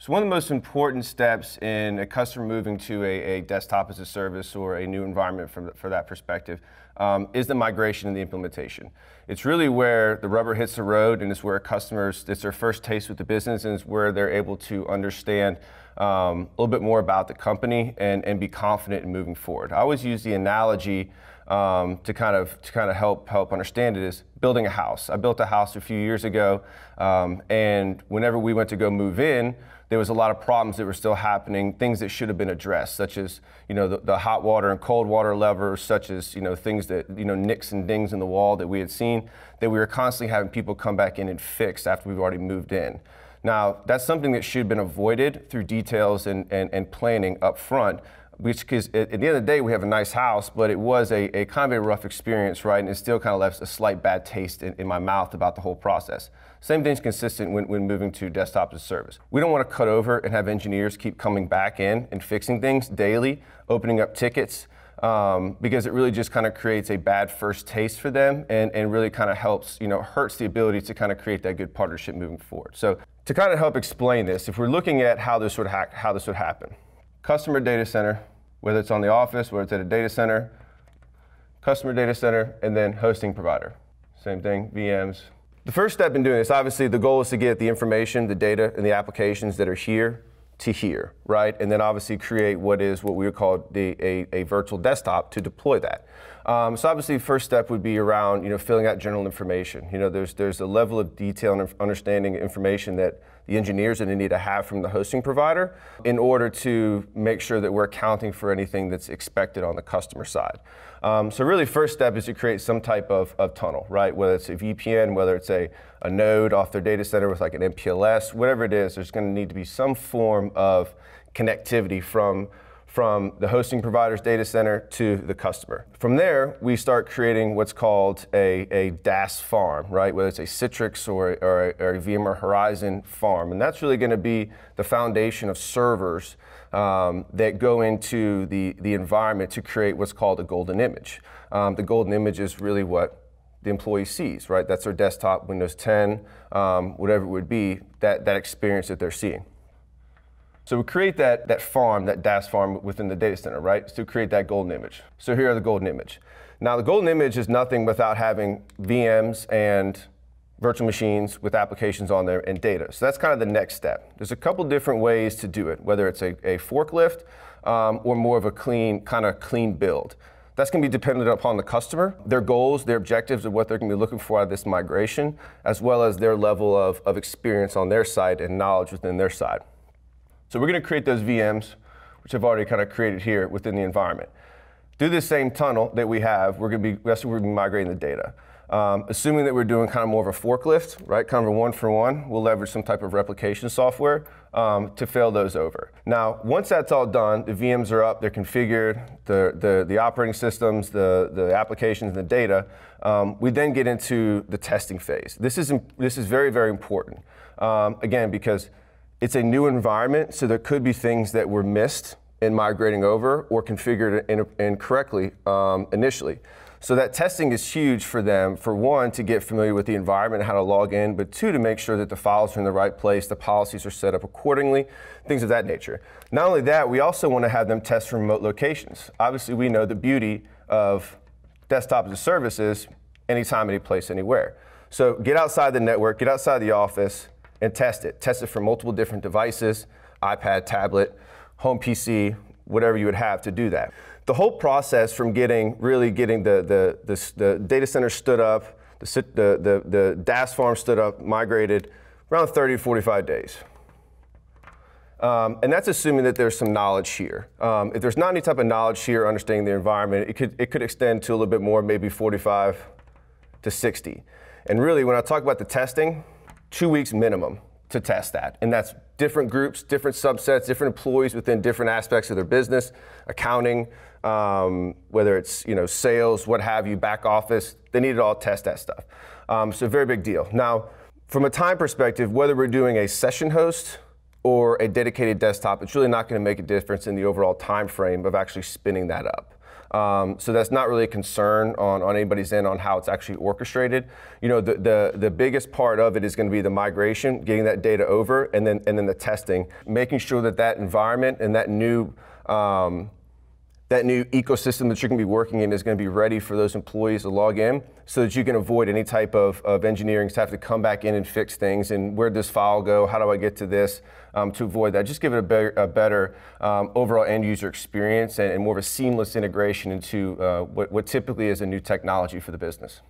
So one of the most important steps in a customer moving to a desktop as a service or a new environment for that perspective is the migration and the implementation. It's really where the rubber hits the road, and it's where customers, it's their first taste with the business, and it's where they're able to understand a little bit more about the company and be confident in moving forward. I always use the analogy to kind of help understand it is building a house. I built a house a few years ago, and whenever we went to go move in, there was a lot of problems that were still happening, things that should have been addressed, such as the hot water and cold water levers, such as things that nicks and dings in the wall that we had seen that we were constantly having people come back in and fix after we've already moved in. Now that's something that should have been avoided through details and planning up front. Because at the end of the day, we have a nice house, but it was a kind of a rough experience, right? And it still kind of left a slight bad taste in my mouth about the whole process. Same thing's consistent when moving to desktop as a service. We don't want to cut over and have engineers keep coming back in and fixing things daily, opening up tickets, because it really just kind of creates a bad first taste for them and really kind of helps, hurts the ability to kind of create that good partnership moving forward. So to kind of help explain this, if we're looking at how this would happen, customer data center, whether it's on the office, whether it's at a data center, customer data center, and then hosting provider. Same thing, VMs. The first step in doing this, obviously the goal is to get the information, the data, and the applications that are here to here, right? And then obviously create what we would call a virtual desktop to deploy that. So obviously first step would be around filling out general information. There's a level of detail and understanding information that the engineers are going to need to have from the hosting provider in order to make sure that we're accounting for anything that's expected on the customer side. So really first step is to create some type of tunnel, right? Whether it's a VPN, whether it's a node off their data center with like an MPLS, whatever it is, there's going to need to be some form of connectivity from the hosting provider's data center to the customer. From there, we start creating what's called a DaaS farm, right? Whether it's a Citrix or a VMware Horizon farm. And that's really going to be the foundation of servers that go into the environment to create what's called a golden image. The golden image is really what the employee sees, right? That's their desktop, Windows 10, whatever it would be, that experience that they're seeing. So we create that farm, that DaaS farm within the data center, right? To create that golden image. So here are the golden image. Now the golden image is nothing without having VMs and virtual machines with applications on there and data. So that's kind of the next step. There's a couple different ways to do it, whether it's a forklift or more of a clean build. That's going to be dependent upon the customer, their goals, their objectives of what they're going to be looking for out of this migration, as well as their level of experience on their side and knowledge within their side. So we're going to create those VMs, which I've already kind of created here within the environment. Through this same tunnel that we have, we're going to be migrating the data. Assuming that we're doing kind of more of a forklift, right, kind of a one-for-one, we'll leverage some type of replication software to fail those over. Now, once that's all done, the VMs are up, they're configured, the operating systems, the applications, and the data, we then get into the testing phase. This is very, very important, again, because it's a new environment, so there could be things that were missed in migrating over or configured incorrectly initially. So that testing is huge for them, for one, to get familiar with the environment and how to log in, but two, to make sure that the files are in the right place, the policies are set up accordingly, things of that nature. Not only that, we also want to have them test from remote locations. Obviously, we know the beauty of desktop as a service is anytime, any place, anywhere. So get outside the network, get outside the office, and test it. Test it from multiple different devices, iPad, tablet, home PC, whatever you would have to do that. The whole process from getting the data center stood up, the DaaS farm stood up, migrated, around 30 to 45 days. And that's assuming that there's some knowledge here. If there's not any type of knowledge here, understanding the environment, it could extend to a little bit more, maybe 45 to 60. And really, when I talk about the testing, 2 weeks minimum to test that. And that's different groups, different subsets, different employees within different aspects of their business, accounting, whether it's sales, what have you, back office, they need to all test that stuff. So very big deal. Now, from a time perspective, whether we're doing a session host or a dedicated desktop, it's really not going to make a difference in the overall time frame of actually spinning that up. So that's not really a concern on anybody's end on how it's actually orchestrated. You know, the biggest part of it is going to be the migration, getting that data over, and then the testing, making sure that that environment and that new ecosystem that you're going to be working in is going to be ready for those employees to log in, so that you can avoid any type of engineering staff to come back in and fix things. And where'd this file go? How do I get to this? To avoid that, just give it a better overall end user experience and more of a seamless integration into what typically is a new technology for the business.